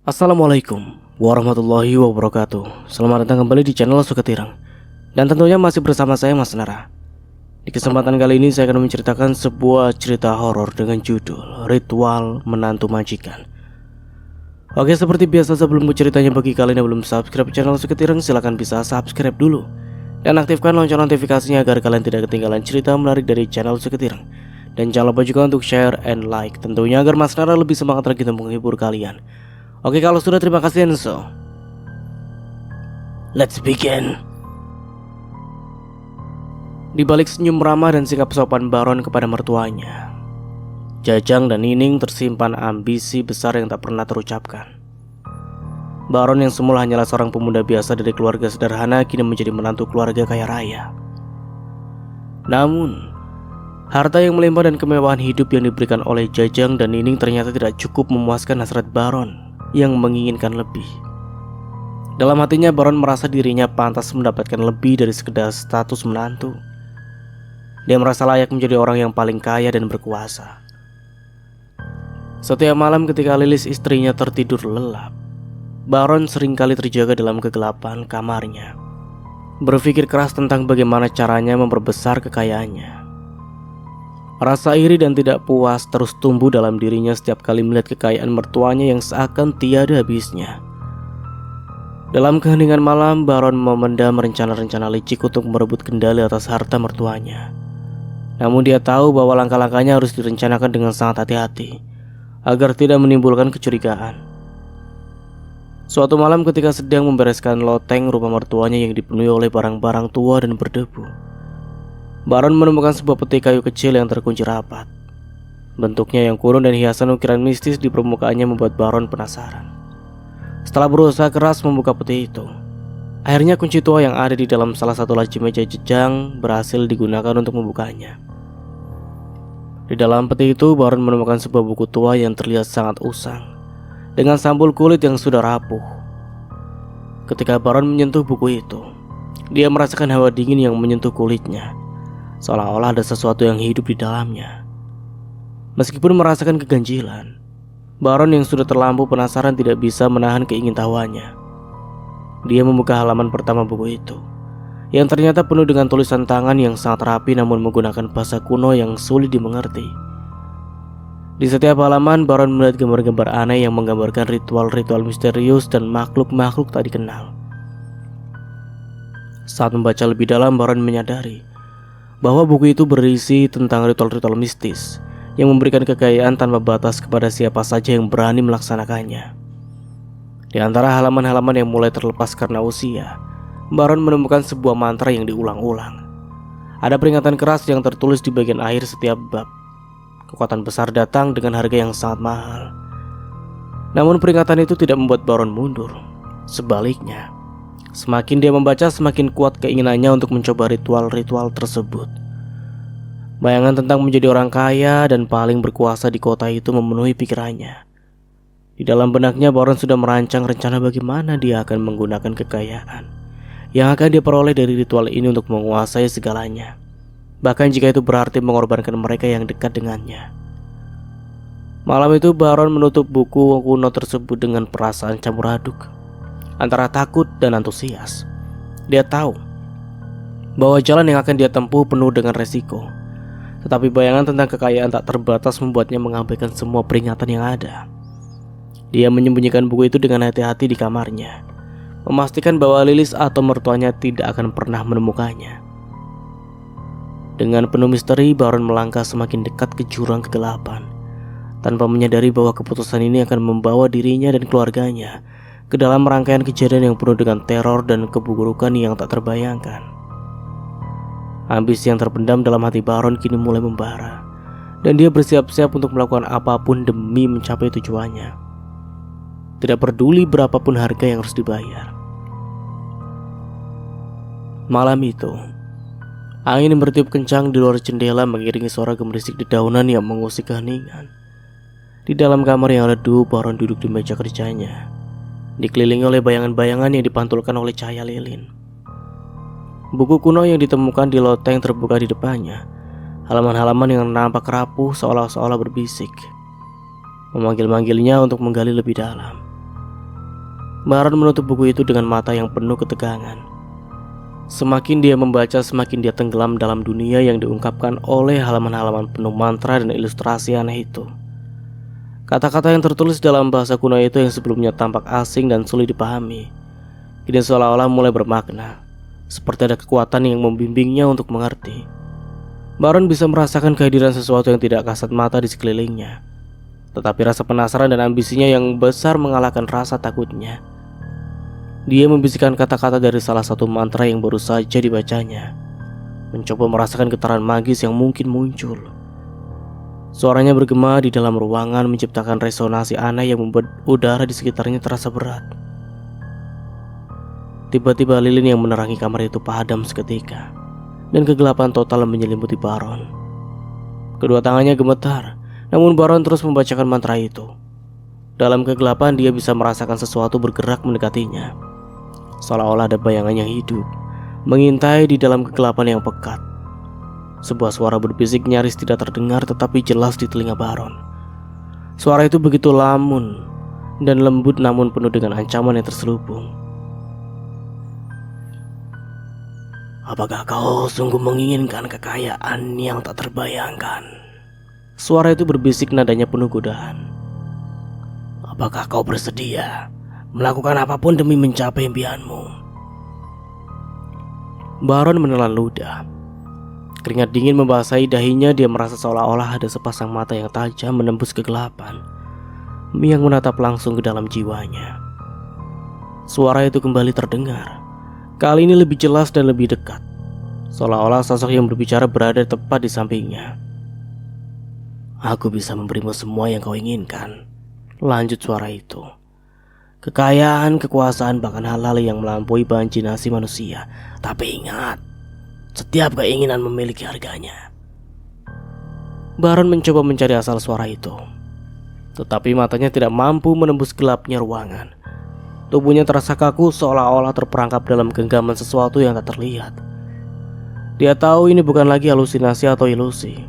Assalamualaikum warahmatullahi wabarakatuh. Selamat datang kembali di channel Suketirang. Dan tentunya masih bersama saya Mas Nara. Di kesempatan kali ini saya akan menceritakan sebuah cerita horor dengan judul Ritual Menantu Majikan. Oke, seperti biasa sebelum ceritanya, bagi kalian yang belum subscribe channel Suketirang, silahkan bisa subscribe dulu dan aktifkan lonceng notifikasinya agar kalian tidak ketinggalan cerita menarik dari channel Suketirang. Dan jangan lupa juga untuk share and like, tentunya agar Mas Nara lebih semangat lagi untuk menghibur kalian. Oke, kalau sudah, terima kasih Enzo. Let's begin. Di balik senyum ramah dan sikap sopan Baron kepada mertuanya, Jajang dan Nining tersimpan ambisi besar yang tak pernah terucapkan. Baron yang semula hanyalah seorang pemuda biasa dari keluarga sederhana kini menjadi menantu keluarga kaya raya. Namun, harta yang melimpah dan kemewahan hidup yang diberikan oleh Jajang dan Nining ternyata tidak cukup memuaskan hasrat Baron yang menginginkan lebih. Dalam hatinya Baron merasa dirinya pantas mendapatkan lebih dari sekedar status menantu. Dia merasa layak menjadi orang yang paling kaya dan berkuasa. Setiap malam ketika Lilis istrinya tertidur lelap, Baron seringkali terjaga dalam kegelapan kamarnya, berpikir keras tentang bagaimana caranya memperbesar kekayaannya. Rasa iri dan tidak puas terus tumbuh dalam dirinya setiap kali melihat kekayaan mertuanya yang seakan tiada habisnya. Dalam keheningan malam, Baron memendam rencana-rencana licik untuk merebut kendali atas harta mertuanya. Namun dia tahu bahwa langkah-langkahnya harus direncanakan dengan sangat hati-hati agar tidak menimbulkan kecurigaan. Suatu malam ketika sedang membereskan loteng rumah mertuanya yang dipenuhi oleh barang-barang tua dan berdebu, Baron menemukan sebuah peti kayu kecil yang terkunci rapat. Bentuknya yang kurun dan hiasan ukiran mistis di permukaannya membuat Baron penasaran. Setelah berusaha keras membuka peti itu, akhirnya kunci tua yang ada di dalam salah satu laci meja Jajang berhasil digunakan untuk membukanya. Di dalam peti itu Baron menemukan sebuah buku tua yang terlihat sangat usang, dengan sampul kulit yang sudah rapuh. Ketika Baron menyentuh buku itu, dia merasakan hawa dingin yang menyentuh kulitnya, seolah-olah ada sesuatu yang hidup di dalamnya. Meskipun merasakan keganjilan, Baron yang sudah terlampau penasaran tidak bisa menahan keingintahuannya. Dia membuka halaman pertama buku itu, yang ternyata penuh dengan tulisan tangan yang sangat rapi namun menggunakan bahasa kuno yang sulit dimengerti. Di setiap halaman, Baron melihat gambar-gambar aneh yang menggambarkan ritual-ritual misterius dan makhluk-makhluk tak dikenal. Saat membaca lebih dalam, Baron menyadari bahwa buku itu berisi tentang ritual-ritual mistis yang memberikan kekayaan tanpa batas kepada siapa saja yang berani melaksanakannya. Di antara halaman-halaman yang mulai terlepas karena usia, Baron menemukan sebuah mantra yang diulang-ulang. Ada peringatan keras yang tertulis di bagian akhir setiap bab. Kekuatan besar datang dengan harga yang sangat mahal. Namun peringatan itu tidak membuat Baron mundur. Sebaliknya, semakin dia membaca, semakin kuat keinginannya untuk mencoba ritual-ritual tersebut. Bayangan tentang menjadi orang kaya dan paling berkuasa di kota itu memenuhi pikirannya. Di dalam benaknya Baron sudah merancang rencana bagaimana dia akan menggunakan kekayaan yang akan dia peroleh dari ritual ini untuk menguasai segalanya, bahkan jika itu berarti mengorbankan mereka yang dekat dengannya. Malam itu Baron menutup buku kuno tersebut dengan perasaan campur aduk antara takut dan antusias. Dia tahu bahwa jalan yang akan dia tempuh penuh dengan resiko, tetapi bayangan tentang kekayaan tak terbatas membuatnya mengabaikan semua peringatan yang ada. Dia menyembunyikan buku itu dengan hati-hati di kamarnya, memastikan bahwa Lilis atau mertuanya tidak akan pernah menemukannya. Dengan penuh misteri, Baron melangkah semakin dekat ke jurang kegelapan, tanpa menyadari bahwa keputusan ini akan membawa dirinya dan keluarganya ke dalam rangkaian kejadian yang penuh dengan teror dan keburukan yang tak terbayangkan. Ambisi yang terpendam dalam hati Baron kini mulai membara, dan dia bersiap-siap untuk melakukan apapun demi mencapai tujuannya, tidak peduli berapapun harga yang harus dibayar. Malam itu, angin yang bertiup kencang di luar jendela mengiringi suara gemerisik dedaunan yang mengusik keheningan. Di dalam kamar yang redup, Baron duduk di meja kerjanya, dikelilingi oleh bayangan-bayangan yang dipantulkan oleh cahaya lilin. Buku kuno yang ditemukan di loteng terbuka di depannya. Halaman-halaman yang nampak rapuh seolah-olah berbisik, memanggil-manggilnya untuk menggali lebih dalam. Baron menutup buku itu dengan mata yang penuh ketegangan. Semakin dia membaca, semakin dia tenggelam dalam dunia yang diungkapkan oleh halaman-halaman penuh mantra dan ilustrasi aneh itu. Kata-kata yang tertulis dalam bahasa kuno itu yang sebelumnya tampak asing dan sulit dipahami, kini seolah-olah mulai bermakna, seperti ada kekuatan yang membimbingnya untuk mengerti. Baron bisa merasakan kehadiran sesuatu yang tidak kasat mata di sekelilingnya, tetapi rasa penasaran dan ambisinya yang besar mengalahkan rasa takutnya. Dia membisikkan kata-kata dari salah satu mantra yang baru saja dibacanya, mencoba merasakan getaran magis yang mungkin muncul. Suaranya bergema di dalam ruangan, menciptakan resonansi aneh yang membuat udara di sekitarnya terasa berat. Tiba-tiba lilin yang menerangi kamar itu padam seketika, dan kegelapan total menyelimuti Baron. Kedua tangannya gemetar, namun Baron terus membacakan mantra itu. Dalam kegelapan dia bisa merasakan sesuatu bergerak mendekatinya, seolah-olah ada bayangan yang hidup mengintai di dalam kegelapan yang pekat. Sebuah suara berbisik nyaris tidak terdengar tetapi jelas di telinga Baron. Suara itu begitu lamun dan lembut namun penuh dengan ancaman yang terselubung. Apakah kau sungguh menginginkan kekayaan yang tak terbayangkan? Suara itu berbisik, nadanya penuh godaan. Apakah kau bersedia melakukan apapun demi mencapai impianmu? Baron menelan ludah. Keringat dingin membasahi dahinya. Dia merasa seolah-olah ada sepasang mata yang tajam menembus kegelapan yang menatap langsung ke dalam jiwanya. Suara itu kembali terdengar. Kali ini lebih jelas dan lebih dekat, seolah-olah sosok yang berbicara berada tepat di sampingnya. Aku bisa memberimu semua yang kau inginkan, lanjut suara itu. Kekayaan, kekuasaan, bahkan hal-hal yang melampaui imajinasi manusia. Tapi ingat, setiap keinginan memiliki harganya. Baron mencoba mencari asal suara itu, tetapi matanya tidak mampu menembus gelapnya ruangan. Tubuhnya terasa kaku, seolah-olah terperangkap dalam genggaman sesuatu yang tak terlihat. Dia tahu ini bukan lagi halusinasi atau ilusi,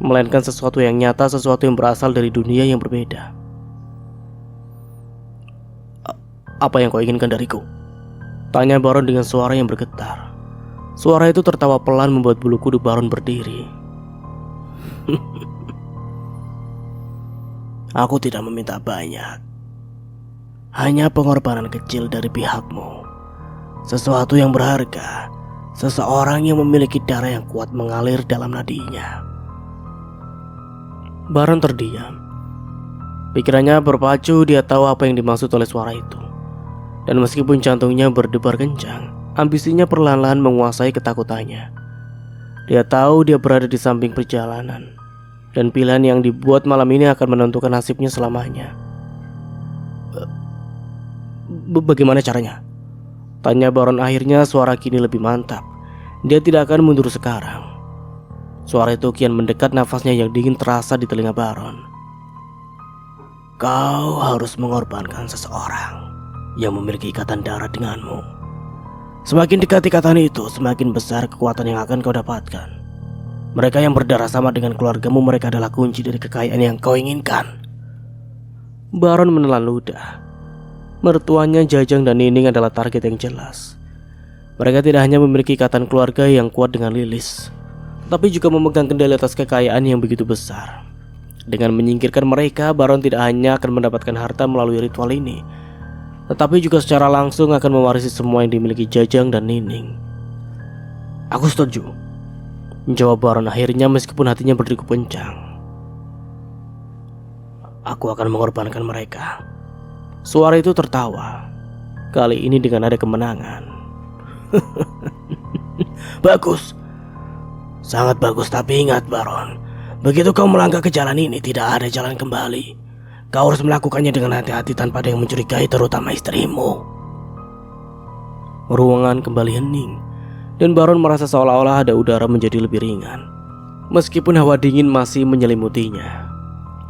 melainkan sesuatu yang nyata, sesuatu yang berasal dari dunia yang berbeda. Apa yang kau inginkan dariku? Tanya Baron dengan suara yang bergetar. Suara itu tertawa pelan membuat bulu kuduk Baron berdiri. Aku tidak meminta banyak, hanya pengorbanan kecil dari pihakmu. Sesuatu yang berharga, seseorang yang memiliki darah yang kuat mengalir dalam nadinya. Baron terdiam. Pikirannya berpacu, dia tahu apa yang dimaksud oleh suara itu. Dan meskipun jantungnya berdebar kencang, ambisinya perlahan-lahan menguasai ketakutannya. Dia tahu dia berada di samping perjalanan, dan pilihan yang dibuat malam ini akan menentukan nasibnya selamanya. Bagaimana caranya? Tanya Baron akhirnya, suara kini lebih mantap. Dia tidak akan mundur sekarang. Suara itu kian mendekat, nafasnya yang dingin terasa di telinga Baron. Kau harus mengorbankan seseorang yang memiliki ikatan darah denganmu. Semakin dekat ikatan itu, semakin besar kekuatan yang akan kau dapatkan. Mereka yang berdarah sama dengan keluargamu, mereka adalah kunci dari kekayaan yang kau inginkan. Baron menelan ludah. Mertuanya, Jajang dan Nining adalah target yang jelas. Mereka tidak hanya memiliki ikatan keluarga yang kuat dengan Lilis, tapi juga memegang kendali atas kekayaan yang begitu besar. Dengan menyingkirkan mereka, Baron tidak hanya akan mendapatkan harta melalui ritual ini, tetapi juga secara langsung akan mewarisi semua yang dimiliki Jajang dan Nining. Aku setuju, jawab Baron akhirnya meskipun hatinya berdegup kencang. Aku akan mengorbankan mereka. Suara itu tertawa, kali ini dengan nada kemenangan. Bagus, sangat bagus, tapi ingat Baron, begitu kau melangkah ke jalan ini tidak ada jalan kembali. Kau harus melakukannya dengan hati-hati tanpa ada yang mencurigai, terutama istrimu. Ruangan kembali hening, dan Baron merasa seolah-olah ada udara menjadi lebih ringan, meskipun hawa dingin masih menyelimutinya.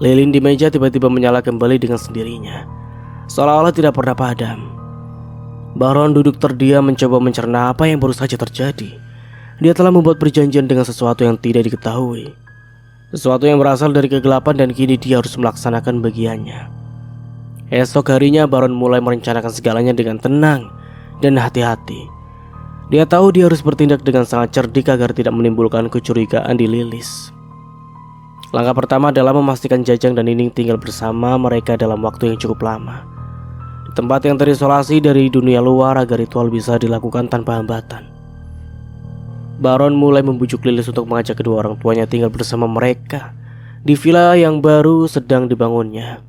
Lilin di meja tiba-tiba menyala kembali dengan sendirinya, seolah-olah tidak pernah padam. Baron duduk terdiam mencoba mencerna apa yang baru saja terjadi. Dia telah membuat perjanjian dengan sesuatu yang tidak diketahui, sesuatu yang berasal dari kegelapan, dan kini dia harus melaksanakan bagiannya. Esok harinya Baron mulai merencanakan segalanya dengan tenang dan hati-hati. Dia tahu dia harus bertindak dengan sangat cerdik agar tidak menimbulkan kecurigaan di Lilis. Langkah pertama adalah memastikan Jajang dan Nining tinggal bersama mereka dalam waktu yang cukup lama, di tempat yang terisolasi dari dunia luar agar ritual bisa dilakukan tanpa hambatan. Baron mulai membujuk Lilis untuk mengajak kedua orang tuanya tinggal bersama mereka di villa yang baru sedang dibangunnya.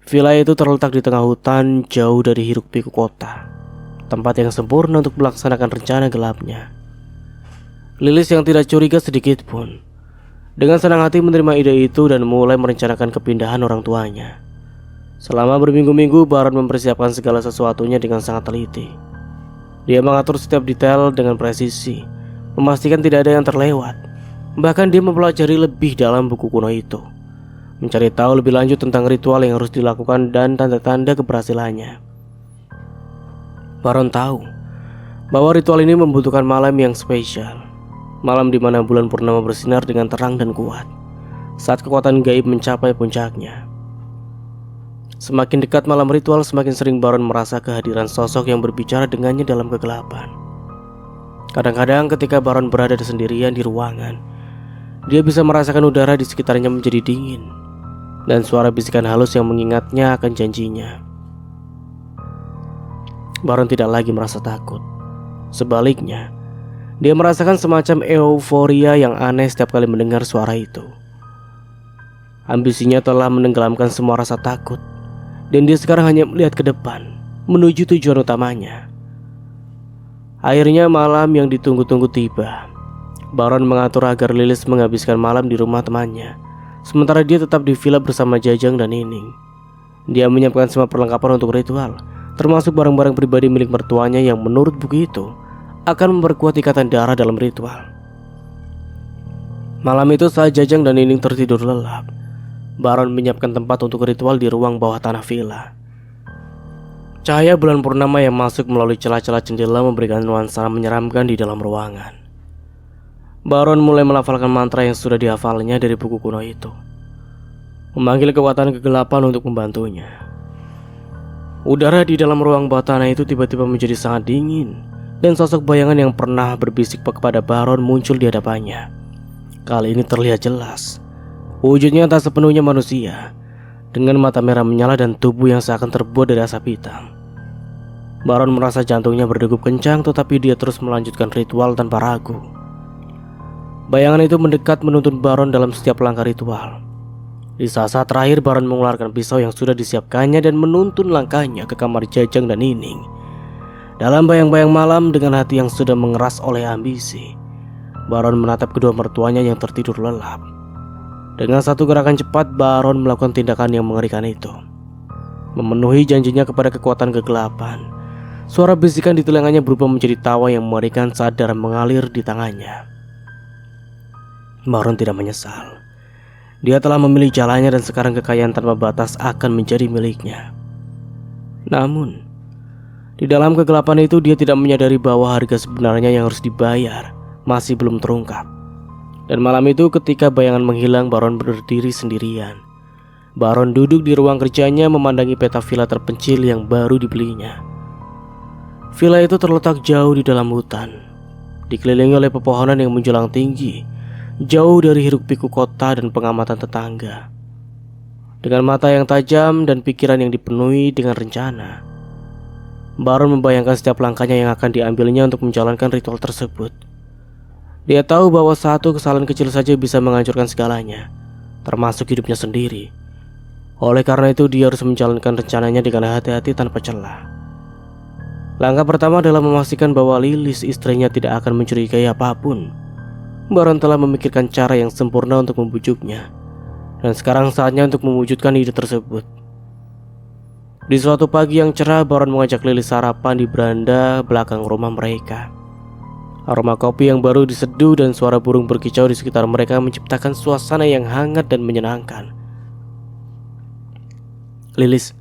Villa itu terletak di tengah hutan jauh dari hiruk-pikuk kota, tempat yang sempurna untuk melaksanakan rencana gelapnya. Lilis yang tidak curiga sedikit pun dengan senang hati menerima ide itu dan mulai merencanakan kepindahan orang tuanya. Selama berminggu-minggu Baron mempersiapkan segala sesuatunya dengan sangat teliti. Dia mengatur setiap detail dengan presisi, memastikan tidak ada yang terlewat. Bahkan dia mempelajari lebih dalam buku kuno itu, mencari tahu lebih lanjut tentang ritual yang harus dilakukan dan tanda-tanda keberhasilannya. Baron tahu bahwa ritual ini membutuhkan malam yang spesial, malam di mana bulan purnama bersinar dengan terang dan kuat, saat kekuatan gaib mencapai puncaknya. Semakin dekat malam ritual, semakin sering Baron merasa kehadiran sosok yang berbicara dengannya dalam kegelapan. Kadang-kadang ketika Baron berada sendirian di ruangan, dia bisa merasakan udara di sekitarnya menjadi dingin, dan suara bisikan halus yang mengingatnya akan janjinya. Baron tidak lagi merasa takut. Sebaliknya, dia merasakan semacam euforia yang aneh setiap kali mendengar suara itu. Ambisinya telah menenggelamkan semua rasa takut, dan dia sekarang hanya melihat ke depan, menuju tujuan utamanya. Akhirnya malam yang ditunggu-tunggu tiba. Baron mengatur agar Lilis menghabiskan malam di rumah temannya, sementara dia tetap di villa bersama Jajang dan Nining. Dia menyiapkan semua perlengkapan untuk ritual, termasuk barang-barang pribadi milik mertuanya yang menurut buku itu akan memperkuat ikatan darah dalam ritual. Malam itu saat Jajang dan Nining tertidur lelap, Baron menyiapkan tempat untuk ritual di ruang bawah tanah villa. Cahaya bulan purnama yang masuk melalui celah-celah jendela memberikan nuansa menyeramkan di dalam ruangan. Baron mulai melafalkan mantra yang sudah dihafalnya dari buku kuno itu, memanggil kekuatan kegelapan untuk membantunya. Udara di dalam ruang bawah tanah itu tiba-tiba menjadi sangat dingin, dan sosok bayangan yang pernah berbisik kepada Baron muncul di hadapannya. Kali ini terlihat jelas. Wujudnya tak sepenuhnya manusia, dengan mata merah menyala dan tubuh yang seakan terbuat dari asap hitam. Baron merasa jantungnya berdegup kencang, tetapi dia terus melanjutkan ritual tanpa ragu. Bayangan itu mendekat menuntun Baron dalam setiap langkah ritual. Di saat-saat terakhir Baron mengeluarkan pisau yang sudah disiapkannya dan menuntun langkahnya ke kamar Jajang dan Nining. Dalam bayang-bayang malam dengan hati yang sudah mengeras oleh ambisi, Baron menatap kedua mertuanya yang tertidur lelap. Dengan satu gerakan cepat, Baron melakukan tindakan yang mengerikan itu, memenuhi janjinya kepada kekuatan kegelapan. Suara bisikan di telinganya berubah menjadi tawa yang mengerikan saat darah mengalir di tangannya. Baron tidak menyesal. Dia telah memilih jalannya dan sekarang kekayaan tanpa batas akan menjadi miliknya. Namun, di dalam kegelapan itu dia tidak menyadari bahwa harga sebenarnya yang harus dibayar masih belum terungkap. Dan malam itu ketika bayangan menghilang, Baron berdiri sendirian. Baron duduk di ruang kerjanya memandangi peta villa terpencil yang baru dibelinya. Villa itu terletak jauh di dalam hutan, dikelilingi oleh pepohonan yang menjulang tinggi, jauh dari hiruk-pikuk kota dan pengamatan tetangga. Dengan mata yang tajam dan pikiran yang dipenuhi dengan rencana, Baron membayangkan setiap langkahnya yang akan diambilnya untuk menjalankan ritual tersebut. Dia tahu bahwa satu kesalahan kecil saja bisa menghancurkan segalanya, termasuk hidupnya sendiri. Oleh karena itu dia harus menjalankan rencananya dengan hati-hati tanpa celah. Langkah pertama adalah memastikan bahwa Lilis istrinya tidak akan mencurigai apapun. Baron telah memikirkan cara yang sempurna untuk membujuknya, dan sekarang saatnya untuk mewujudkan ide tersebut. Di suatu pagi yang cerah, Baron mengajak Lilis sarapan di beranda belakang rumah mereka. Aroma kopi yang baru diseduh dan suara burung berkicau di sekitar mereka menciptakan suasana yang hangat dan menyenangkan. "Lilis,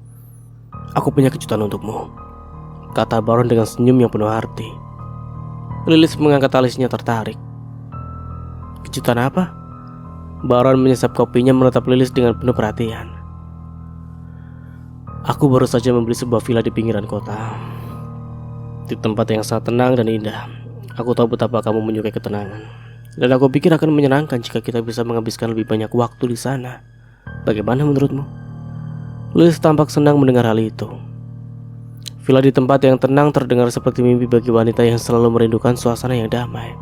aku punya kejutan untukmu," kata Baron dengan senyum yang penuh arti. Lilis mengangkat alisnya tertarik. "Kejutan apa?" Baron menyesap kopinya menatap Lilis dengan penuh perhatian. Aku baru saja membeli sebuah villa di pinggiran kota, di tempat yang sangat tenang dan indah. Aku tahu betapa kamu menyukai ketenangan, dan aku pikir akan menyenangkan jika kita bisa menghabiskan lebih banyak waktu di sana. Bagaimana menurutmu? Lilis tampak senang mendengar hal itu. Villa di tempat yang tenang terdengar seperti mimpi bagi wanita yang selalu merindukan suasana yang damai.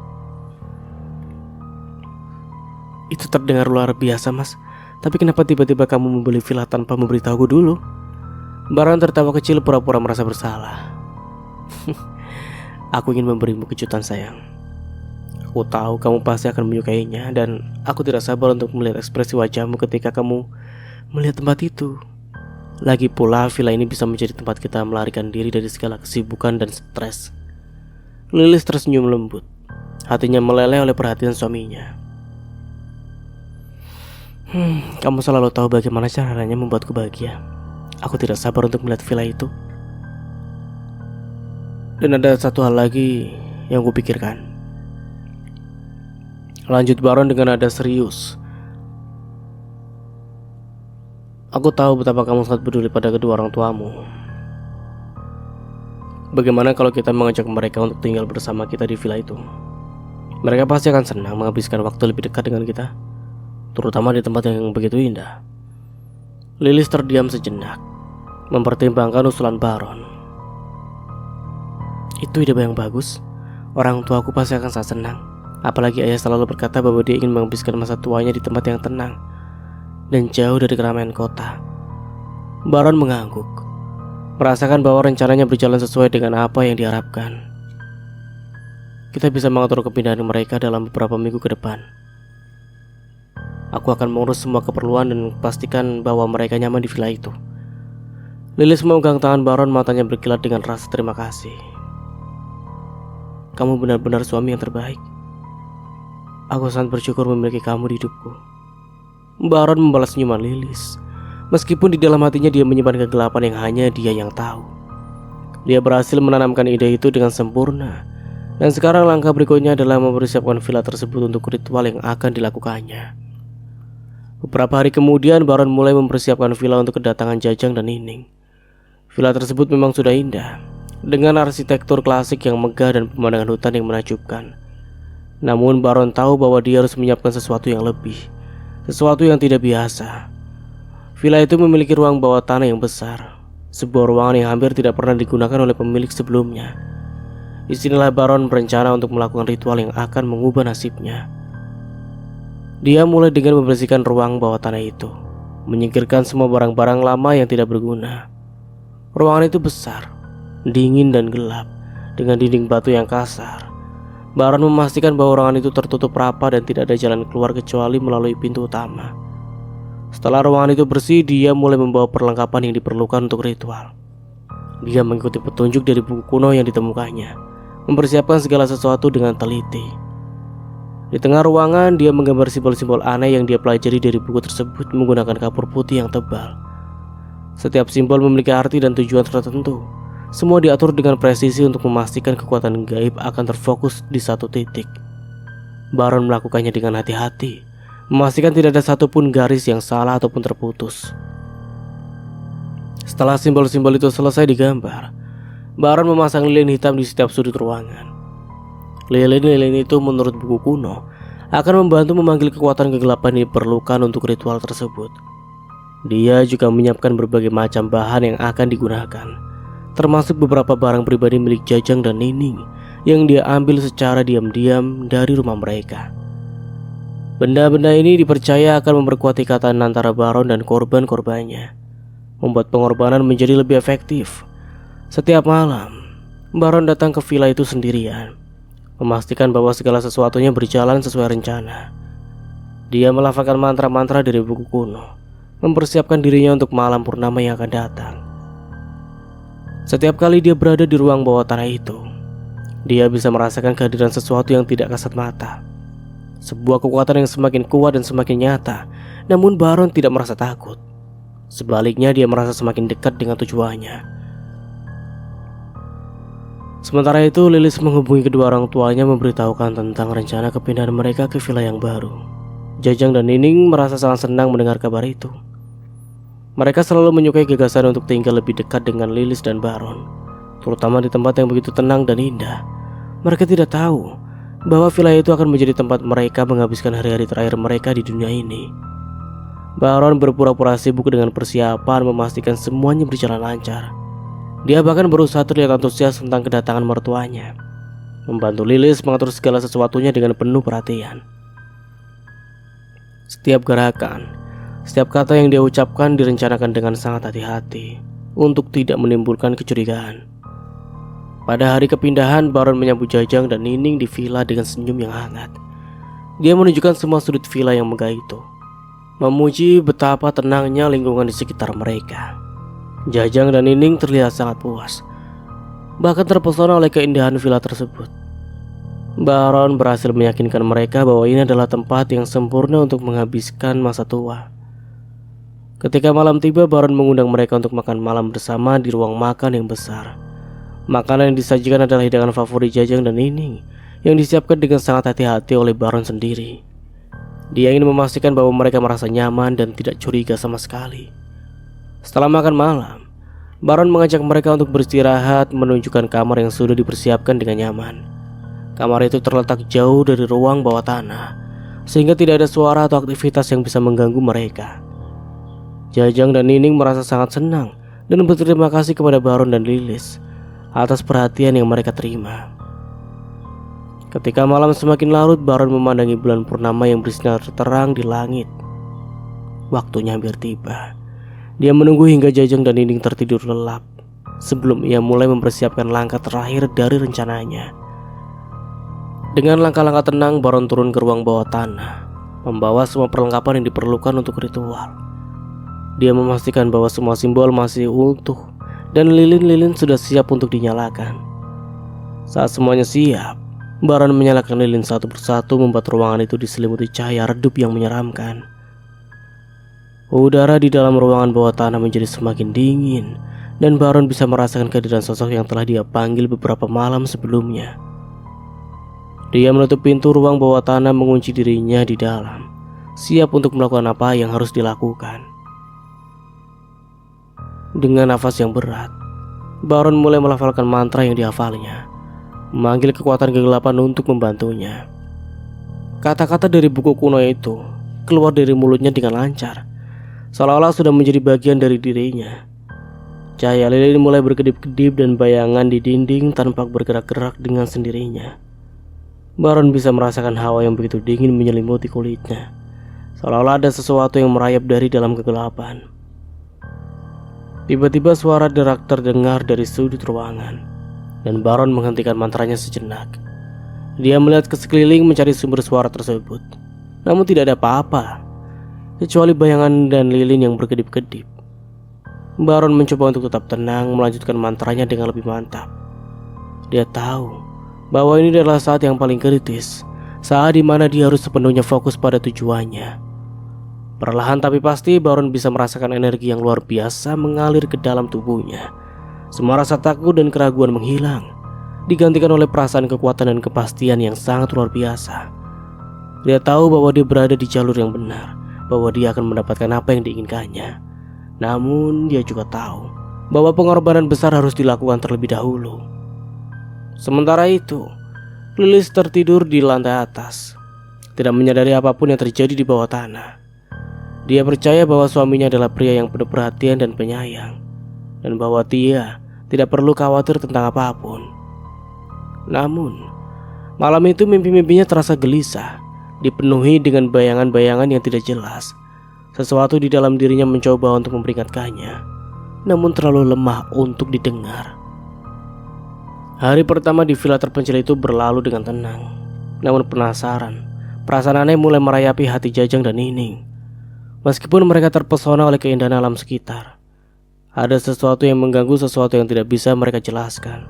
Itu terdengar luar biasa, Mas. Tapi kenapa tiba-tiba kamu membeli villa tanpa memberitahuku dulu? Baron tertawa kecil pura-pura merasa bersalah. Aku ingin memberimu kejutan, sayang. Aku tahu kamu pasti akan menyukainya, dan aku tidak sabar untuk melihat ekspresi wajahmu ketika kamu melihat tempat itu. Lagi pula villa ini bisa menjadi tempat kita melarikan diri dari segala kesibukan dan stres. Lilis tersenyum lembut, hatinya meleleh oleh perhatian suaminya. Kamu selalu tahu bagaimana caranya membuatku bahagia. Aku tidak sabar untuk melihat villa itu. Dan ada satu hal lagi yang kupikirkan, lanjut Baron dengan nada serius. Aku tahu betapa kamu sangat peduli pada kedua orang tuamu. Bagaimana kalau kita mengajak mereka untuk tinggal bersama kita di villa itu? Mereka pasti akan senang menghabiskan waktu lebih dekat dengan kita, terutama di tempat yang begitu indah. Lilis terdiam sejenak, mempertimbangkan usulan Baron. Itu ide yang bagus. Orang tuaku pasti akan sangat senang. Apalagi ayah selalu berkata bahwa dia ingin menghabiskan masa tuanya di tempat yang tenang dan jauh dari keramaian kota. Baron mengangguk, merasakan bahwa rencananya berjalan sesuai dengan apa yang diharapkan. Kita bisa mengatur kepindahan mereka dalam beberapa minggu ke depan. Aku akan mengurus semua keperluan dan pastikan bahwa mereka nyaman di villa itu. Lilis memegang tangan Baron, matanya berkilat dengan rasa terima kasih. Kamu benar-benar suami yang terbaik. Aku sangat bersyukur memiliki kamu di hidupku. Baron membalas senyuman Lilis, meskipun di dalam hatinya dia menyimpan kegelapan yang hanya dia yang tahu. Dia berhasil menanamkan ide itu dengan sempurna, dan sekarang langkah berikutnya adalah mempersiapkan villa tersebut untuk ritual yang akan dilakukannya. Beberapa hari kemudian Baron mulai mempersiapkan villa untuk kedatangan Jajang dan Nining. Villa tersebut memang sudah indah, dengan arsitektur klasik yang megah dan pemandangan hutan yang menakjubkan. Namun Baron tahu bahwa dia harus menyiapkan sesuatu yang lebih, sesuatu yang tidak biasa. Villa itu memiliki ruang bawah tanah yang besar, sebuah ruangan yang hampir tidak pernah digunakan oleh pemilik sebelumnya. Disinilah Baron berencana untuk melakukan ritual yang akan mengubah nasibnya. Dia mulai dengan membersihkan ruang bawah tanah itu, menyingkirkan semua barang-barang lama yang tidak berguna. Ruangan itu besar, dingin dan gelap, dengan dinding batu yang kasar. Baron memastikan bahwa ruangan itu tertutup rapat dan tidak ada jalan keluar kecuali melalui pintu utama. Setelah ruangan itu bersih, dia mulai membawa perlengkapan yang diperlukan untuk ritual. Dia mengikuti petunjuk dari buku kuno yang ditemukannya, mempersiapkan segala sesuatu dengan teliti. Di tengah ruangan, dia menggambar simbol-simbol aneh yang dia pelajari dari buku tersebut menggunakan kapur putih yang tebal. Setiap simbol memiliki arti dan tujuan tertentu. Semua diatur dengan presisi untuk memastikan kekuatan gaib akan terfokus di satu titik. Baron melakukannya dengan hati-hati, memastikan tidak ada satupun garis yang salah ataupun terputus. Setelah simbol-simbol itu selesai digambar, Baron memasang lilin hitam di setiap sudut ruangan. Lilin-lilin itu menurut buku kuno akan membantu memanggil kekuatan kegelapan yang diperlukan untuk ritual tersebut. Dia juga menyiapkan berbagai macam bahan yang akan digunakan, termasuk beberapa barang pribadi milik Jajang dan Nining yang dia ambil secara diam-diam dari rumah mereka. Benda-benda ini dipercaya akan memperkuat ikatan antara Baron dan korban-korbannya, membuat pengorbanan menjadi lebih efektif. Setiap malam, Baron datang ke villa itu sendirian, memastikan bahwa segala sesuatunya berjalan sesuai rencana. Dia melafalkan mantra-mantra dari buku kuno, mempersiapkan dirinya untuk malam purnama yang akan datang. Setiap kali dia berada di ruang bawah tanah itu, dia bisa merasakan kehadiran sesuatu yang tidak kasat mata. Sebuah kekuatan yang semakin kuat dan semakin nyata. Namun Baron tidak merasa takut. Sebaliknya, dia merasa semakin dekat dengan tujuannya. Sementara itu, Lilis menghubungi kedua orang tuanya memberitahukan tentang rencana kepindahan mereka ke villa yang baru. Jajang dan Nining merasa sangat senang mendengar kabar itu. Mereka selalu menyukai gagasan untuk tinggal lebih dekat dengan Lilis dan Baron, terutama di tempat yang begitu tenang dan indah. Mereka tidak tahu bahwa villa itu akan menjadi tempat mereka menghabiskan hari-hari terakhir mereka di dunia ini. Baron berpura-pura sibuk dengan persiapan memastikan semuanya berjalan lancar. Dia bahkan berusaha terlihat antusias tentang kedatangan mertuanya, membantu Lilis mengatur segala sesuatunya dengan penuh perhatian. Setiap gerakan, setiap kata yang dia ucapkan direncanakan dengan sangat hati-hati untuk tidak menimbulkan kecurigaan. Pada hari kepindahan, Baron menyambut Jajang dan Nining di villa dengan senyum yang hangat. Dia menunjukkan semua sudut villa yang megah itu, memuji betapa tenangnya lingkungan di sekitar mereka. Jajang dan Nining terlihat sangat puas, bahkan terpesona oleh keindahan villa tersebut. Baron berhasil meyakinkan mereka bahwa ini adalah tempat yang sempurna untuk menghabiskan masa tua. Ketika malam tiba, Baron mengundang mereka untuk makan malam bersama di ruang makan yang besar. Makanan yang disajikan adalah hidangan favorit Jajang dan Nining yang disiapkan dengan sangat hati-hati oleh Baron sendiri. Dia ingin memastikan bahwa mereka merasa nyaman dan tidak curiga sama sekali. Setelah makan malam, Baron mengajak mereka untuk beristirahat, menunjukkan kamar yang sudah dipersiapkan dengan nyaman. Kamar itu terletak jauh dari ruang bawah tanah, sehingga tidak ada suara atau aktivitas yang bisa mengganggu mereka. Jajang dan Nining merasa sangat senang dan berterima kasih kepada Baron dan Lilis atas perhatian yang mereka terima. Ketika malam semakin larut, Baron memandangi bulan purnama yang bersinar terang di langit. Waktunya hampir tiba. Dia menunggu hingga Jajang dan Nining tertidur lelap sebelum ia mulai mempersiapkan langkah terakhir dari rencananya. Dengan langkah-langkah tenang, Baron turun ke ruang bawah tanah, membawa semua perlengkapan yang diperlukan untuk ritual. Dia memastikan bahwa semua simbol masih utuh dan lilin-lilin sudah siap untuk dinyalakan. Saat semuanya siap, Baron menyalakan lilin satu persatu, membuat ruangan itu diselimuti cahaya redup yang menyeramkan. Udara di dalam ruangan bawah tanah menjadi semakin dingin, dan Baron bisa merasakan kehadiran sosok yang telah dia panggil beberapa malam sebelumnya. Dia menutup pintu ruang bawah tanah, mengunci dirinya di dalam, siap untuk melakukan apa yang harus dilakukan. Dengan nafas yang berat, Baron mulai melafalkan mantra yang dihafalnya, memanggil kekuatan kegelapan untuk membantunya. Kata-kata dari buku kuno itu keluar dari mulutnya dengan lancar, seolah-olah sudah menjadi bagian dari dirinya. Cahaya lilin mulai berkedip-kedip dan bayangan di dinding tampak bergerak-gerak dengan sendirinya. Baron bisa merasakan hawa yang begitu dingin menyelimuti kulitnya, seolah-olah ada sesuatu yang merayap dari dalam kegelapan. Tiba-tiba suara derak terdengar dari sudut ruangan, dan Baron menghentikan mantranya sejenak. Dia melihat ke sekeliling mencari sumber suara tersebut, namun tidak ada apa-apa, kecuali bayangan dan lilin yang berkedip-kedip. Baron mencoba untuk tetap tenang, melanjutkan mantranya dengan lebih mantap. Dia tahu bahwa ini adalah saat yang paling kritis, saat dimana dia harus sepenuhnya fokus pada tujuannya. Perlahan tapi pasti, Baron bisa merasakan energi yang luar biasa mengalir ke dalam tubuhnya. Semua rasa takut dan keraguan menghilang, digantikan oleh perasaan kekuatan dan kepastian yang sangat luar biasa. Dia tahu bahwa dia berada di jalur yang benar, bahwa dia akan mendapatkan apa yang diinginkannya. Namun dia juga tahu bahwa pengorbanan besar harus dilakukan terlebih dahulu. Sementara itu, Lilis tertidur di lantai atas, tidak menyadari apapun yang terjadi di bawah tanah. Dia percaya bahwa suaminya adalah pria yang penuh perhatian dan penyayang, dan bahwa dia tidak perlu khawatir tentang apapun. Namun, malam itu mimpi-mimpinya terasa gelisah, dipenuhi dengan bayangan-bayangan yang tidak jelas. Sesuatu di dalam dirinya mencoba untuk memperingatkannya, namun terlalu lemah untuk didengar. Hari pertama di villa terpencil itu berlalu dengan tenang. Namun perasaan aneh mulai merayapi hati Jajang dan Nining. Meskipun mereka terpesona oleh keindahan alam sekitar, ada sesuatu yang mengganggu, sesuatu yang tidak bisa mereka jelaskan.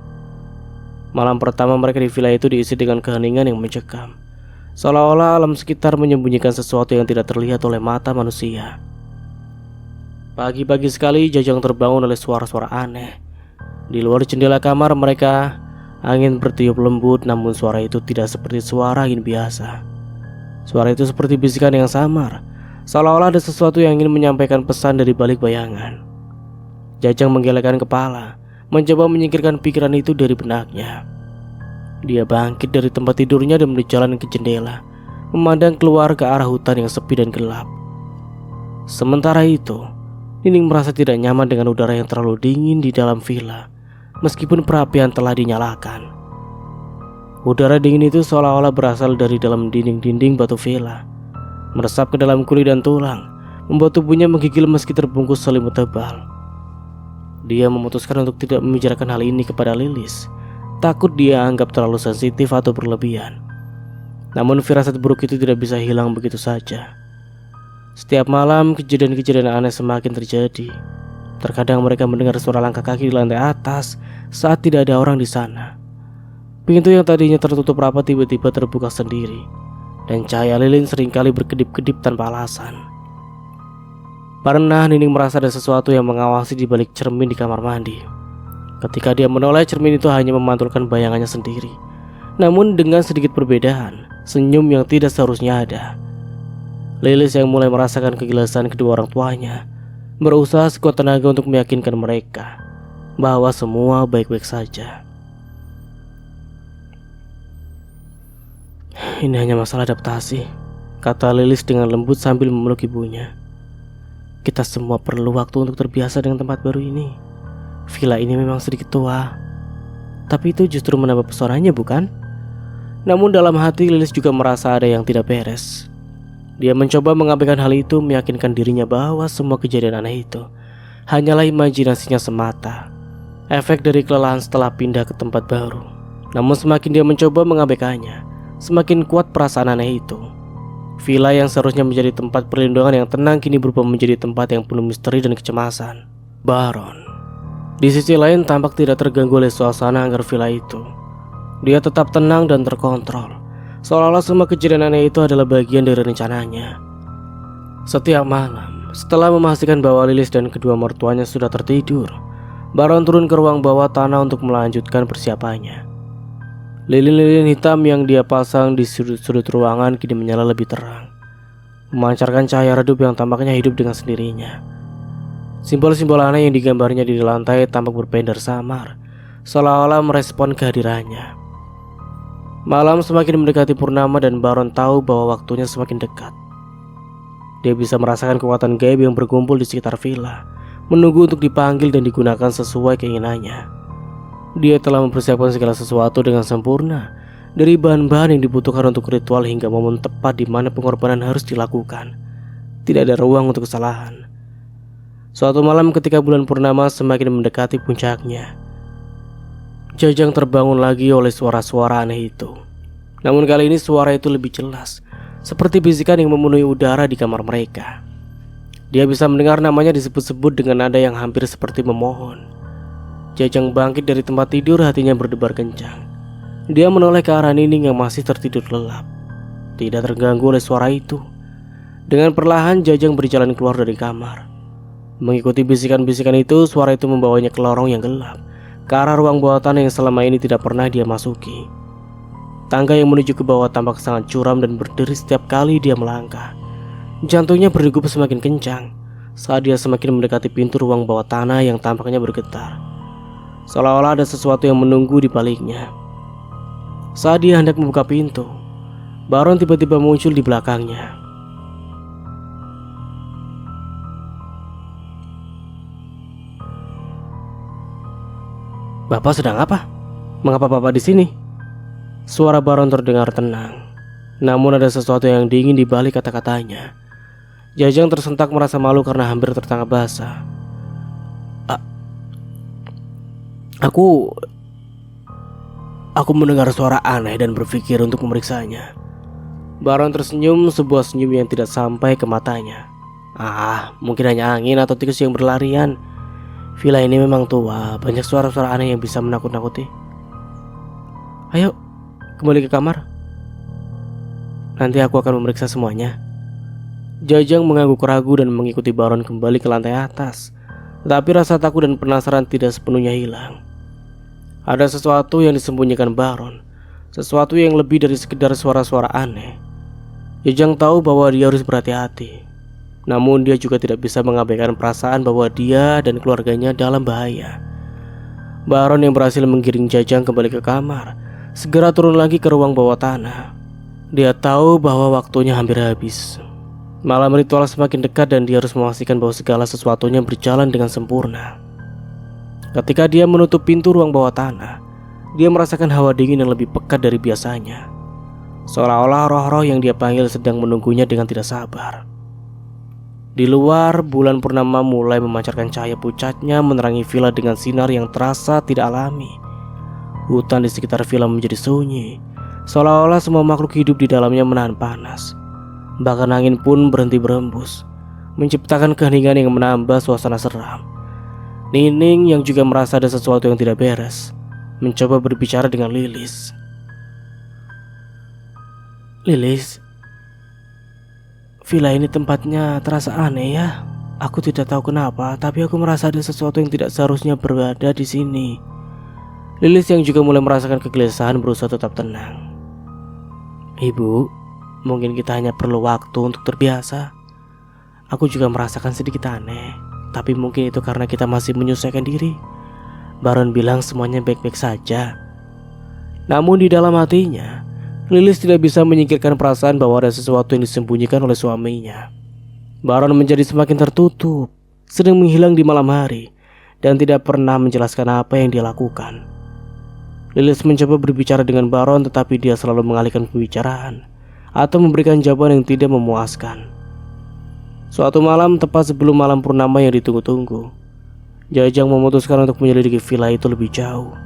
Malam pertama mereka di villa itu diisi dengan keheningan yang mencekam, seolah-olah alam sekitar menyembunyikan sesuatu yang tidak terlihat oleh mata manusia. Pagi-pagi sekali Jajang terbangun oleh suara-suara aneh. Di luar jendela kamar mereka, angin bertiup lembut, namun suara itu tidak seperti suara angin biasa. Suara itu seperti bisikan yang samar, seolah-olah ada sesuatu yang ingin menyampaikan pesan dari balik bayangan. Jajang menggelengkan kepala, mencoba menyingkirkan pikiran itu dari benaknya. Dia bangkit dari tempat tidurnya dan berjalan ke jendela, memandang keluar ke arah hutan yang sepi dan gelap. Sementara itu, Nining merasa tidak nyaman dengan udara yang terlalu dingin di dalam villa, meskipun perapian telah dinyalakan. Udara dingin itu seolah-olah berasal dari dalam dinding-dinding batu villa, meresap ke dalam kulit dan tulang, membuat tubuhnya menggigil meski terbungkus selimut tebal. Dia memutuskan untuk tidak membicarakan hal ini kepada Lilis, takut dia anggap terlalu sensitif atau berlebihan. Namun firasat buruk itu tidak bisa hilang begitu saja. Setiap malam kejadian-kejadian aneh semakin terjadi. Terkadang mereka mendengar suara langkah kaki di lantai atas saat tidak ada orang di sana. Pintu yang tadinya tertutup rapat tiba-tiba terbuka sendiri, dan cahaya lilin seringkali berkedip-kedip tanpa alasan. Pernah Nining merasa ada sesuatu yang mengawasi di balik cermin di kamar mandi. Ketika dia menoleh, cermin itu hanya memantulkan bayangannya sendiri, namun dengan sedikit perbedaan, senyum yang tidak seharusnya ada. Lilis yang mulai merasakan kegelisahan kedua orang tuanya berusaha sekuat tenaga untuk meyakinkan mereka bahwa semua baik-baik saja. Ini hanya masalah adaptasi, kata Lilis dengan lembut sambil memeluk ibunya. Kita semua perlu waktu untuk terbiasa dengan tempat baru ini. Villa ini memang sedikit tua, tapi itu justru menambah pesonanya, bukan? Namun dalam hati Lilis juga merasa ada yang tidak beres. Dia mencoba mengabaikan hal itu, meyakinkan dirinya bahwa semua kejadian aneh itu hanyalah imajinasinya semata, efek dari kelelahan setelah pindah ke tempat baru. Namun semakin dia mencoba mengabaikannya, semakin kuat perasaan aneh itu. Villa yang seharusnya menjadi tempat perlindungan yang tenang kini berubah menjadi tempat yang penuh misteri dan kecemasan. Baron, di sisi lain, tampak tidak terganggu oleh suasana angker villa itu. Dia tetap tenang dan terkontrol, seolah-olah semua kejadian aneh itu adalah bagian dari rencananya. Setiap malam, setelah memastikan bahwa Lilis dan kedua mertuanya sudah tertidur, Baron turun ke ruang bawah tanah untuk melanjutkan persiapannya. Lilin-lilin hitam yang dia pasang di sudut-sudut ruangan kini menyala lebih terang, memancarkan cahaya redup yang tampaknya hidup dengan sendirinya. Simbol-simbol aneh yang digambarnya di lantai tampak berpendar samar, seolah-olah merespon kehadirannya. Malam semakin mendekati purnama dan Baron tahu bahwa waktunya semakin dekat. Dia bisa merasakan kekuatan gaib yang berkumpul di sekitar villa, menunggu untuk dipanggil dan digunakan sesuai keinginannya. Dia telah mempersiapkan segala sesuatu dengan sempurna, dari bahan-bahan yang dibutuhkan untuk ritual hingga momen tepat di mana pengorbanan harus dilakukan. Tidak ada ruang untuk kesalahan. Suatu malam ketika bulan purnama semakin mendekati puncaknya, Jajang terbangun lagi oleh suara-suara aneh itu. Namun kali ini suara itu lebih jelas, seperti bisikan yang memenuhi udara di kamar mereka. Dia bisa mendengar namanya disebut-sebut dengan nada yang hampir seperti memohon. Jajang bangkit dari tempat tidur, hatinya berdebar kencang. Dia menoleh ke arah Nining yang masih tertidur lelap, tidak terganggu oleh suara itu. Dengan perlahan Jajang berjalan keluar dari kamar. Mengikuti bisikan-bisikan itu, suara itu membawanya ke lorong yang gelap, ke arah ruang bawah tanah yang selama ini tidak pernah dia masuki. Tangga yang menuju ke bawah tampak sangat curam dan berderi setiap kali dia melangkah. Jantungnya berdegup semakin kencang saat dia semakin mendekati pintu ruang bawah tanah yang tampaknya bergetar, seolah-olah ada sesuatu yang menunggu di baliknya. Saat dia hendak membuka pintu, Baron tiba-tiba muncul di belakangnya. "Bapak sedang apa? Mengapa Bapak di sini?" Suara Baron terdengar tenang, namun ada sesuatu yang dingin di balik kata-katanya. Jajang tersentak merasa malu karena hampir tertangkap basah. Aku mendengar suara aneh dan berpikir untuk memeriksanya." Baron tersenyum, sebuah senyum yang tidak sampai ke matanya. Mungkin hanya angin atau tikus yang berlarian. Villa ini memang tua, banyak suara-suara aneh yang bisa menakut-nakuti. Ayo, kembali ke kamar. Nanti aku akan memeriksa semuanya. Jajang mengangguk ragu dan mengikuti Baron kembali ke lantai atas. Tapi rasa takut dan penasaran tidak sepenuhnya hilang. Ada sesuatu yang disembunyikan Baron, sesuatu yang lebih dari sekedar suara-suara aneh. Jajang tahu bahwa dia harus berhati-hati. Namun dia juga tidak bisa mengabaikan perasaan bahwa dia dan keluarganya dalam bahaya. Baron yang berhasil menggiring Jajang kembali ke kamar segera turun lagi ke ruang bawah tanah. Dia tahu bahwa waktunya hampir habis. Malam ritual semakin dekat dan dia harus memastikan bahwa segala sesuatunya berjalan dengan sempurna. Ketika dia menutup pintu ruang bawah tanah, dia merasakan hawa dingin yang lebih pekat dari biasanya. Seolah-olah roh-roh yang dia panggil sedang menunggunya dengan tidak sabar. Di luar, bulan purnama mulai memancarkan cahaya pucatnya menerangi villa dengan sinar yang terasa tidak alami. Hutan di sekitar villa menjadi sunyi, seolah-olah semua makhluk hidup di dalamnya menahan panas. Bahkan angin pun berhenti berembus, menciptakan keheningan yang menambah suasana seram. Nining yang juga merasa ada sesuatu yang tidak beres, mencoba berbicara dengan Lilis. Lilis, villa ini tempatnya terasa aneh ya. Aku tidak tahu kenapa, tapi aku merasa ada sesuatu yang tidak seharusnya berada di sini. Lilis yang juga mulai merasakan kegelisahan berusaha tetap tenang. Ibu, mungkin kita hanya perlu waktu untuk terbiasa. Aku juga merasakan sedikit aneh, tapi mungkin itu karena kita masih menyesuaikan diri. Baron bilang semuanya baik-baik saja. Namun di dalam hatinya, Lilis tidak bisa menyingkirkan perasaan bahwa ada sesuatu yang disembunyikan oleh suaminya. Baron menjadi semakin tertutup, sedang menghilang di malam hari, dan tidak pernah menjelaskan apa yang dia lakukan. Lilis mencoba berbicara dengan Baron, tetapi dia selalu mengalihkan pembicaraan atau memberikan jawaban yang tidak memuaskan. Suatu malam, tepat sebelum malam purnama yang ditunggu-tunggu, Jajang memutuskan untuk menyelidiki villa itu lebih jauh.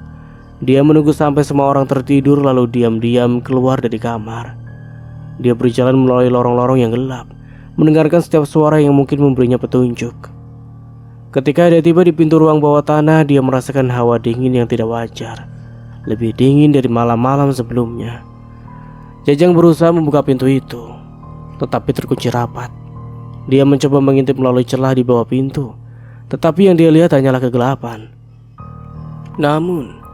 Dia menunggu sampai semua orang tertidur lalu diam-diam keluar dari kamar. Dia berjalan melalui lorong-lorong yang gelap, mendengarkan setiap suara yang mungkin memberinya petunjuk. Ketika dia tiba di pintu ruang bawah tanah, dia merasakan hawa dingin yang tidak wajar, lebih dingin dari malam-malam sebelumnya. Jajang berusaha membuka pintu itu, tetapi terkunci rapat. Dia mencoba mengintip melalui celah di bawah pintu, tetapi yang dia lihat hanyalah kegelapan. Namun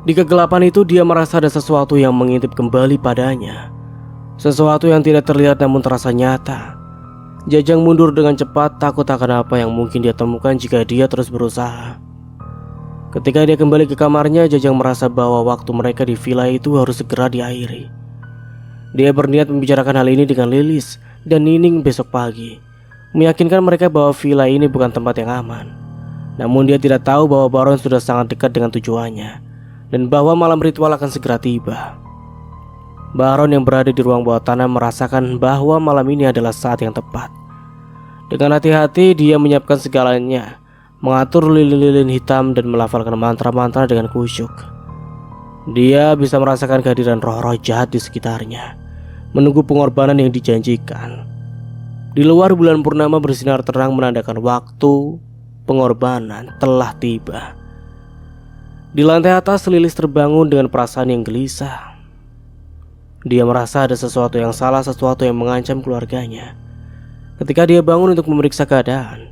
di kegelapan itu dia merasa ada sesuatu yang mengintip kembali padanya. Sesuatu yang tidak terlihat namun terasa nyata. Jajang mundur dengan cepat, takut akan apa yang mungkin dia temukan jika dia terus berusaha. Ketika dia kembali ke kamarnya, Jajang merasa bahwa waktu mereka di villa itu harus segera diakhiri. Dia berniat membicarakan hal ini dengan Lilis dan Nining besok pagi, meyakinkan mereka bahwa villa ini bukan tempat yang aman. Namun dia tidak tahu bahwa Baron sudah sangat dekat dengan tujuannya, dan bahwa malam ritual akan segera tiba. Baron yang berada di ruang bawah tanah merasakan bahwa malam ini adalah saat yang tepat. Dengan hati-hati dia menyiapkan segalanya, mengatur lilin-lilin hitam dan melafalkan mantra-mantra dengan khusyuk. Dia bisa merasakan kehadiran roh-roh jahat di sekitarnya, menunggu pengorbanan yang dijanjikan. Di luar, bulan purnama bersinar terang menandakan waktu pengorbanan telah tiba. Di lantai atas, Lilis terbangun dengan perasaan yang gelisah. Dia merasa ada sesuatu yang salah, sesuatu yang mengancam keluarganya. Ketika dia bangun untuk memeriksa keadaan,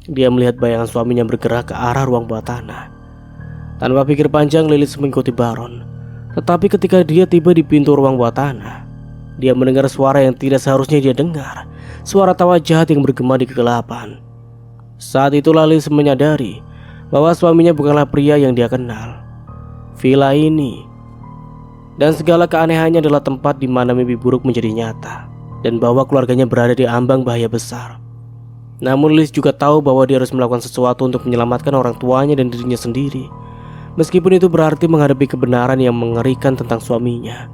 dia melihat bayangan suaminya bergerak ke arah ruang bawah tanah. Tanpa pikir panjang, Lilis mengikuti Baron. Tetapi ketika dia tiba di pintu ruang bawah tanah, dia mendengar suara yang tidak seharusnya dia dengar. Suara tawa jahat yang bergema di kegelapan. Saat itulah Lilis menyadari bahwa suaminya bukanlah pria yang dia kenal. Villa ini dan segala keanehannya adalah tempat di mana mimpi buruk menjadi nyata, dan bahwa keluarganya berada di ambang bahaya besar. Namun Lilis juga tahu bahwa dia harus melakukan sesuatu untuk menyelamatkan orang tuanya dan dirinya sendiri, meskipun itu berarti menghadapi kebenaran yang mengerikan tentang suaminya.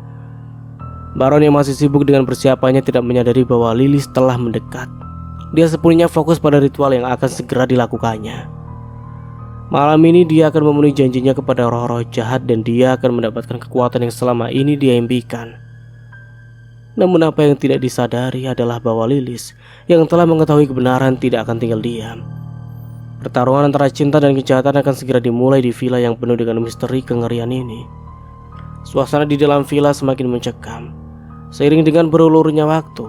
Baron yang masih sibuk dengan persiapannya tidak menyadari bahwa Lilis telah mendekat. Dia sepenuhnya fokus pada ritual yang akan segera dilakukannya. Malam ini dia akan memenuhi janjinya kepada roh-roh jahat, dan dia akan mendapatkan kekuatan yang selama ini dia impikan. Namun apa yang tidak disadari adalah bahwa Lilis yang telah mengetahui kebenaran tidak akan tinggal diam. Pertarungan antara cinta dan kejahatan akan segera dimulai di villa yang penuh dengan misteri kengerian ini. Suasana di dalam villa semakin mencekam. Seiring dengan berulurnya waktu,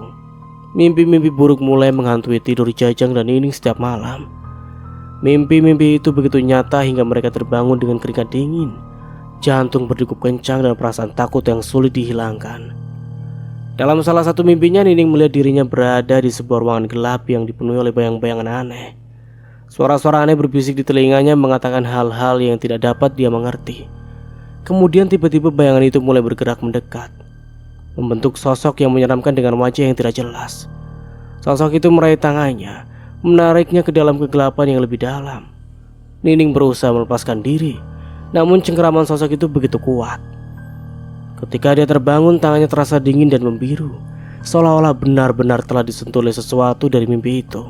mimpi-mimpi buruk mulai menghantui tidur Jajang dan Nining setiap malam. Mimpi-mimpi itu begitu nyata hingga mereka terbangun dengan keringat dingin, jantung berdegup kencang dan perasaan takut yang sulit dihilangkan. Dalam salah satu mimpinya, Nining melihat dirinya berada di sebuah ruangan gelap yang dipenuhi oleh bayang-bayangan aneh. Suara-suara aneh berbisik di telinganya mengatakan hal-hal yang tidak dapat dia mengerti. Kemudian tiba-tiba bayangan itu mulai bergerak mendekat, membentuk sosok yang menyeramkan dengan wajah yang tidak jelas. Sosok itu meraih tangannya, menariknya ke dalam kegelapan yang lebih dalam. Nining berusaha melepaskan diri, namun cengkeraman sosok itu begitu kuat. Ketika dia terbangun, tangannya terasa dingin dan membiru, seolah-olah benar-benar telah disentuh oleh sesuatu dari mimpi itu.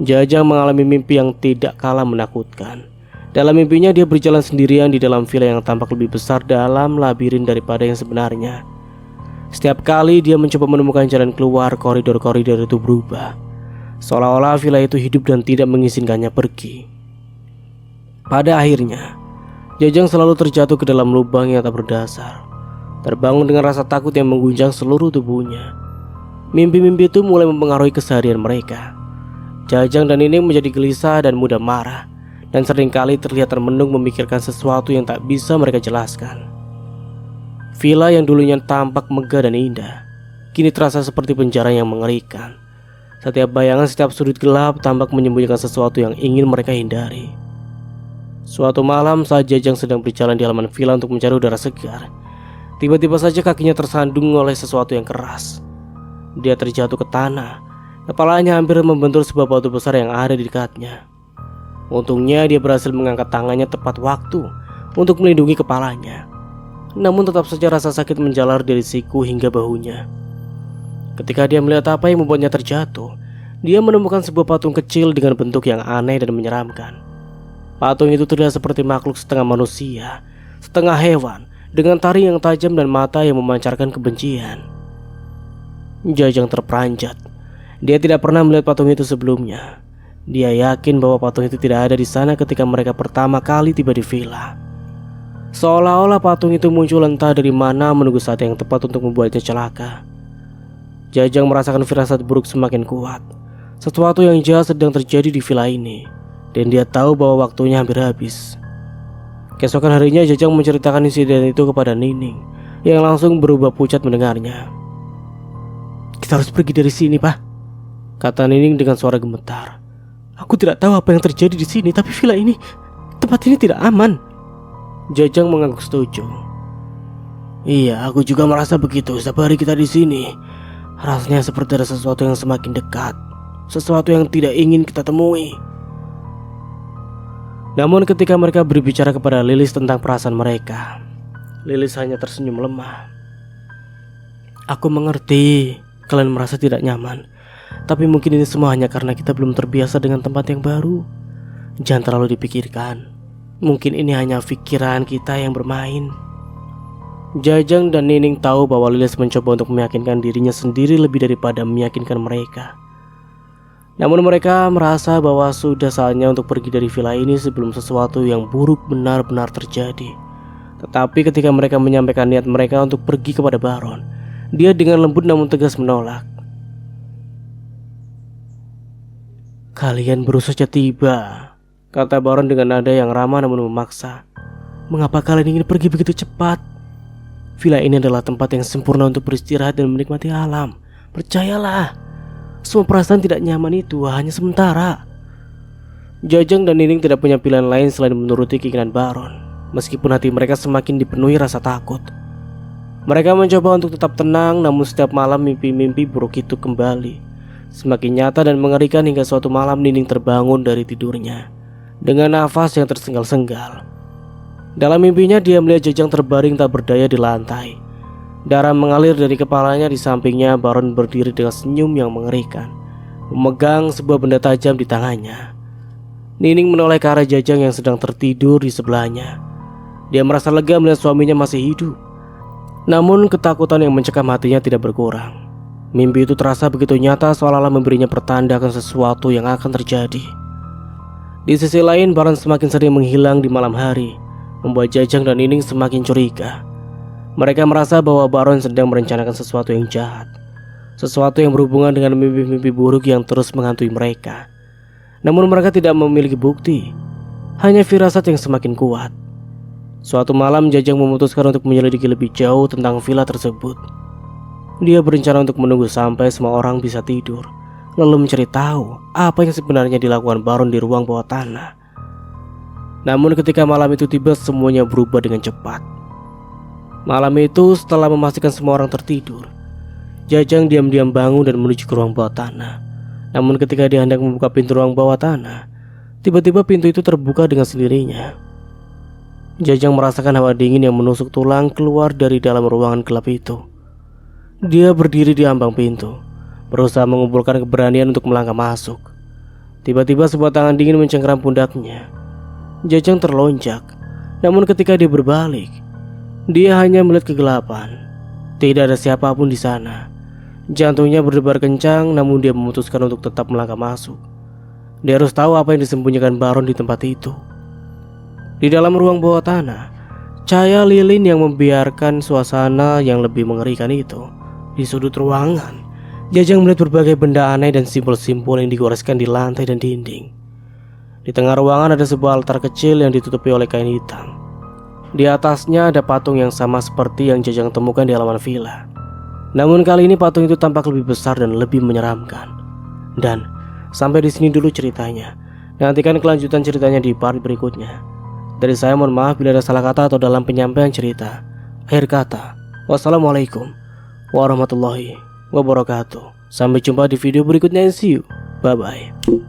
Jajang mengalami mimpi yang tidak kalah menakutkan. Dalam mimpinya dia berjalan sendirian di dalam villa yang tampak lebih besar dalam labirin daripada yang sebenarnya. Setiap kali dia mencoba menemukan jalan keluar, koridor-koridor itu berubah, seolah-olah villa itu hidup dan tidak mengizinkannya pergi. Pada akhirnya, Jajang selalu terjatuh ke dalam lubang yang tak berdasar, terbangun dengan rasa takut yang mengguncang seluruh tubuhnya. Mimpi-mimpi itu mulai mempengaruhi keseharian mereka. Jajang dan Nining menjadi gelisah dan mudah marah, dan seringkali terlihat termenung memikirkan sesuatu yang tak bisa mereka jelaskan. Villa yang dulunya tampak megah dan indah, kini terasa seperti penjara yang mengerikan. Setiap bayangan, setiap sudut gelap tampak menyembunyikan sesuatu yang ingin mereka hindari. Suatu malam saat Jajang sedang berjalan di halaman villa untuk mencari udara segar, tiba-tiba saja kakinya tersandung oleh sesuatu yang keras. Dia terjatuh ke tanah, kepalanya hampir membentur sebuah batu besar yang ada di dekatnya. Untungnya dia berhasil mengangkat tangannya tepat waktu untuk melindungi kepalanya. Namun tetap saja rasa sakit menjalar dari siku hingga bahunya. Ketika dia melihat apa yang membuatnya terjatuh, dia menemukan sebuah patung kecil dengan bentuk yang aneh dan menyeramkan. Patung itu terlihat seperti makhluk setengah manusia, setengah hewan, dengan taring yang tajam dan mata yang memancarkan kebencian. Jajang terperanjat. Dia tidak pernah melihat patung itu sebelumnya. Dia yakin bahwa patung itu tidak ada di sana ketika mereka pertama kali tiba di villa. Seolah-olah patung itu muncul entah dari mana menunggu saat yang tepat untuk membuatnya celaka. Jajang merasakan firasat buruk semakin kuat. Sesuatu yang jahat sedang terjadi di villa ini, dan dia tahu bahwa waktunya hampir habis. Keesokan harinya Jajang menceritakan insiden itu kepada Nining, yang langsung berubah pucat mendengarnya. "Kita harus pergi dari sini, Pak," kata Nining dengan suara gemetar. "Aku tidak tahu apa yang terjadi di sini, tapi villa ini, tempat ini tidak aman." Jajang mengangguk setuju. "Iya, aku juga merasa begitu. Setiap hari kita di sini, rasanya seperti ada sesuatu yang semakin dekat, sesuatu yang tidak ingin kita temui." Namun ketika mereka berbicara kepada Lilis tentang perasaan mereka, Lilis hanya tersenyum lemah. "Aku mengerti kalian merasa tidak nyaman, tapi mungkin ini semua hanya karena kita belum terbiasa dengan tempat yang baru. Jangan terlalu dipikirkan. Mungkin ini hanya pikiran kita yang bermain." Jajang dan Nining tahu bahwa Lilis mencoba untuk meyakinkan dirinya sendiri lebih daripada meyakinkan mereka. Namun mereka merasa bahwa sudah saatnya untuk pergi dari villa ini sebelum sesuatu yang buruk benar-benar terjadi. Tetapi ketika mereka menyampaikan niat mereka untuk pergi kepada Baron, dia dengan lembut namun tegas menolak. "Kalian baru saja tiba," kata Baron dengan nada yang ramah namun memaksa. "Mengapa kalian ingin pergi begitu cepat? Villa ini adalah tempat yang sempurna untuk beristirahat dan menikmati alam. Percayalah, semua perasaan tidak nyaman itu hanya sementara." Jajang dan Nining tidak punya pilihan lain selain menuruti keinginan Baron, meskipun hati mereka semakin dipenuhi rasa takut. Mereka mencoba untuk tetap tenang, namun setiap malam mimpi-mimpi buruk itu kembali, semakin nyata dan mengerikan hingga suatu malam Nining terbangun dari tidurnya dengan nafas yang tersenggal-senggal. Dalam mimpinya dia melihat Jajang terbaring tak berdaya di lantai. Darah mengalir dari kepalanya. Di sampingnya Baron berdiri dengan senyum yang mengerikan, memegang sebuah benda tajam di tangannya. Nining menoleh ke arah Jajang yang sedang tertidur di sebelahnya. Dia merasa lega melihat suaminya masih hidup. Namun ketakutan yang mencekam hatinya tidak berkurang. Mimpi itu terasa begitu nyata, seolah-olah memberinya pertanda akan sesuatu yang akan terjadi. Di sisi lain, Baron semakin sering menghilang di malam hari, membuat Jajang dan Nining semakin curiga. Mereka merasa bahwa Baron sedang merencanakan sesuatu yang jahat, sesuatu yang berhubungan dengan mimpi-mimpi buruk yang terus menghantui mereka. Namun mereka tidak memiliki bukti, hanya firasat yang semakin kuat. Suatu malam Jajang memutuskan untuk menyelidiki lebih jauh tentang villa tersebut. Dia berencana untuk menunggu sampai semua orang bisa tidur, lalu mencari tahu apa yang sebenarnya dilakukan Baron di ruang bawah tanah. Namun ketika malam itu tiba, semuanya berubah dengan cepat. Malam itu, setelah memastikan semua orang tertidur, Jajang diam-diam bangun dan menuju ke ruang bawah tanah. Namun ketika dia hendak membuka pintu ruang bawah tanah, tiba-tiba pintu itu terbuka dengan sendirinya. Jajang merasakan hawa dingin yang menusuk tulang keluar dari dalam ruangan gelap itu. Dia berdiri di ambang pintu, berusaha mengumpulkan keberanian untuk melangkah masuk. Tiba-tiba sebuah tangan dingin mencengkeram pundaknya. Jajang terlonjak, namun ketika dia berbalik, dia hanya melihat kegelapan. Tidak ada siapapun di sana. Jantungnya berdebar kencang, namun dia memutuskan untuk tetap melangkah masuk. Dia harus tahu apa yang disembunyikan Baron di tempat itu. Di dalam ruang bawah tanah, cahaya lilin yang membiarkan suasana yang lebih mengerikan itu. Di sudut ruangan, Jajang melihat berbagai benda aneh dan simbol-simbol yang digoreskan di lantai dan dinding. Di tengah ruangan ada sebuah altar kecil yang ditutupi oleh kain hitam. Di atasnya ada patung yang sama seperti yang Jajang temukan di halaman villa. Namun kali ini patung itu tampak lebih besar dan lebih menyeramkan. Dan sampai di sini dulu ceritanya. Nantikan kelanjutan ceritanya di part berikutnya. Dari saya mohon maaf bila ada salah kata atau dalam penyampaian cerita. Akhir kata, wassalamualaikum warahmatullahi wabarakatuh. Sampai jumpa di video berikutnya. See you. Bye bye.